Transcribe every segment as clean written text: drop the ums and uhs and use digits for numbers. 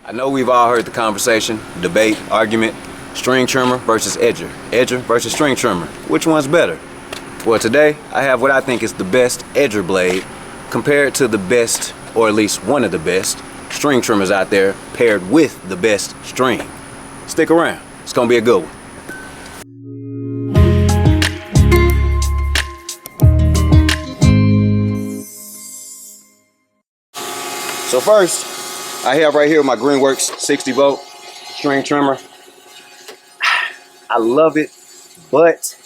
I know we've all heard the conversation, debate, argument, string trimmer versus edger, edger versus string trimmer. Which one's better? Well, today I have what I think is the best edger blade compared to the best, or at least one of the best, string trimmers out there paired with the best string. Stick around, it's gonna be a good one. So first, I have right here my Greenworks 60 volt string trimmer. I love it, but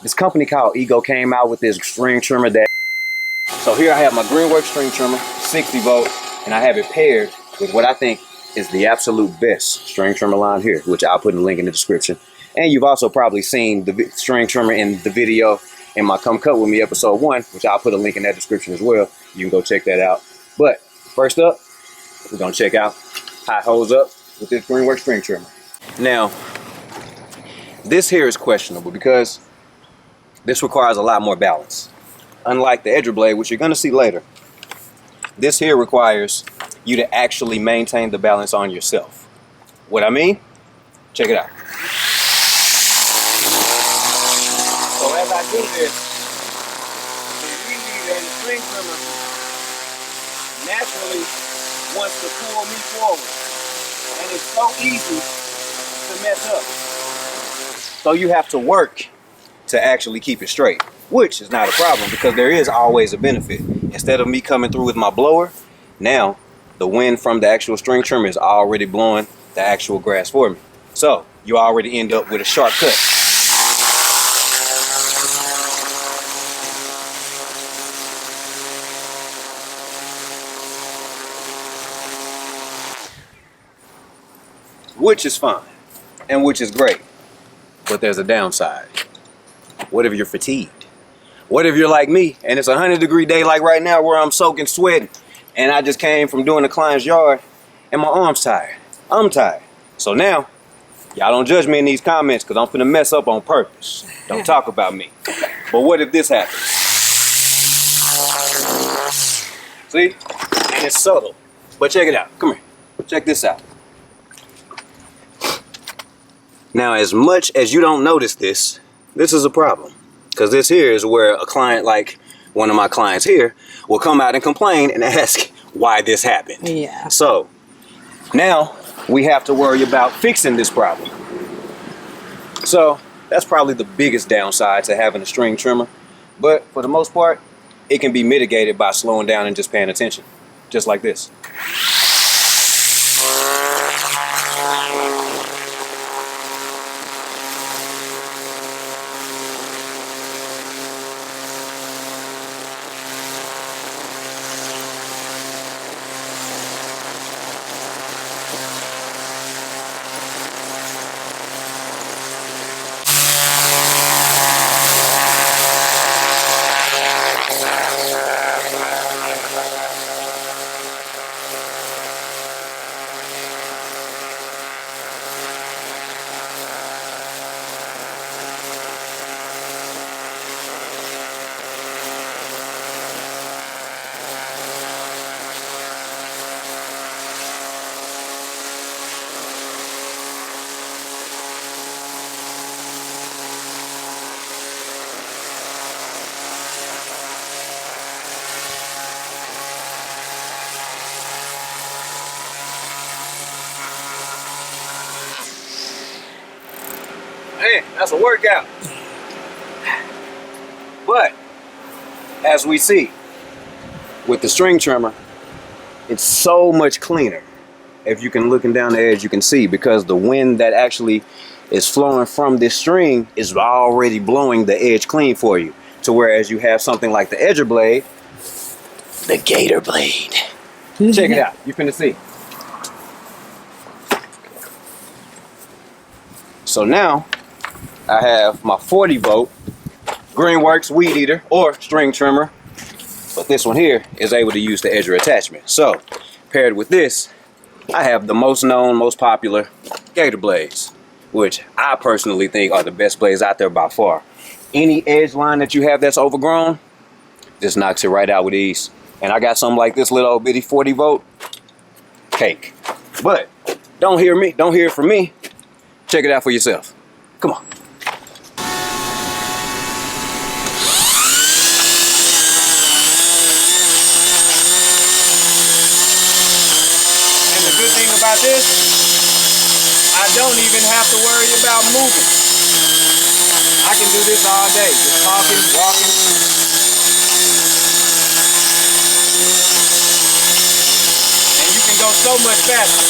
this company called Ego came out with this string trimmer that. So here I have my Greenworks string trimmer, 60 volt, and I have it paired with what I think is the absolute best string trimmer line here, which I'll put in the link in the description. And you've also probably seen the string trimmer in the video in my Come Cut With Me episode 1, which I'll put a link in that description as well. You can go check that out. But first up, we're gonna check out how it holds up with this Greenworks string trimmer. Now, this here is questionable because this requires a lot more balance. Unlike the edger blade, which you're gonna see later, this here requires you to actually maintain the balance on yourself. What I mean? Check it out. So as I do this, the weed eater and the string trimmer naturally wants to pull me forward, and it's so easy to mess up. So you have to work to actually keep it straight, which is not a problem because there is always a benefit. Instead of me coming through with my blower, now the wind from the actual string trimmer is already blowing the actual grass for me. So you already end up with a sharp cut. Which is fine, and which is great, but there's a downside. What if you're fatigued? What if you're like me, and it's a 100-degree day like right now where I'm soaking, sweating, and I just came from doing a client's yard, and my arm's tired. I'm tired. So now, y'all don't judge me in these comments, because I'm finna mess up on purpose. Don't talk about me. But what if this happens? See? And it's subtle. But check it out. Come here. Check this out. Now, as much as you don't notice this is a problem. Because this here is where a client like one of my clients here will come out and complain and ask why this happened. Yeah. So now we have to worry about fixing this problem. So that's probably the biggest downside to having a string trimmer. But for the most part, it can be mitigated by slowing down and just paying attention. Just like this. Man, that's a workout. But as we see with the string trimmer, it's so much cleaner. If you can looking down the edge, you can see because the wind that actually is flowing from this string is already blowing the edge clean for you. To whereas you have something like the edger blade, the Gator blade. Check it out. You finna see. So now I have my 40 volt Greenworks weed eater or string trimmer, but this one here is able to use the edger attachment. So paired with this, I have the most known, most popular Gator blades, which I personally think are the best blades out there by far. Any edge line that you have that's overgrown, just knocks it right out with ease. And I got something like this little old bitty 40 volt cake. But don't hear it from me. Check it out for yourself. Come on. And the good thing about this, I don't even have to worry about moving. I can do this all day, just talking, walking. And you can go so much faster.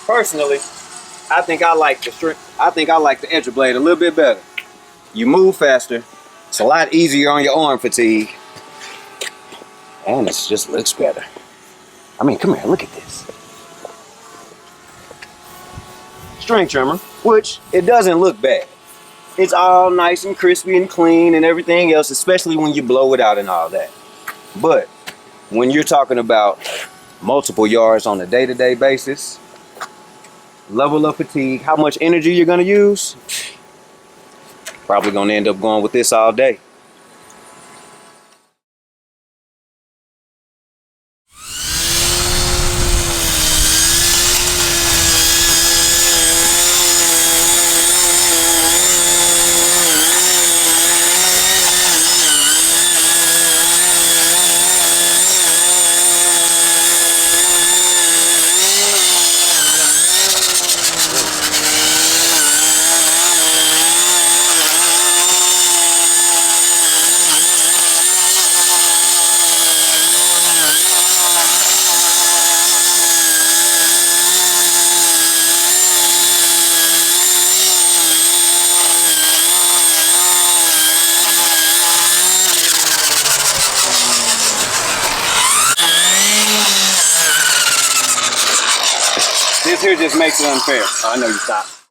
Personally, I think I like the edge blade a little bit better. You move faster. It's a lot easier on your arm fatigue. And it just looks better. I mean, come here, look at this. String trimmer, which it doesn't look bad. It's all nice and crispy and clean and everything else, especially when you blow it out and all that. But when you're talking about multiple yards on a day-to-day basis, level of fatigue, how much energy you're gonna use, probably gonna end up going with this all day. This here just makes it unfair. Oh, I know you stopped.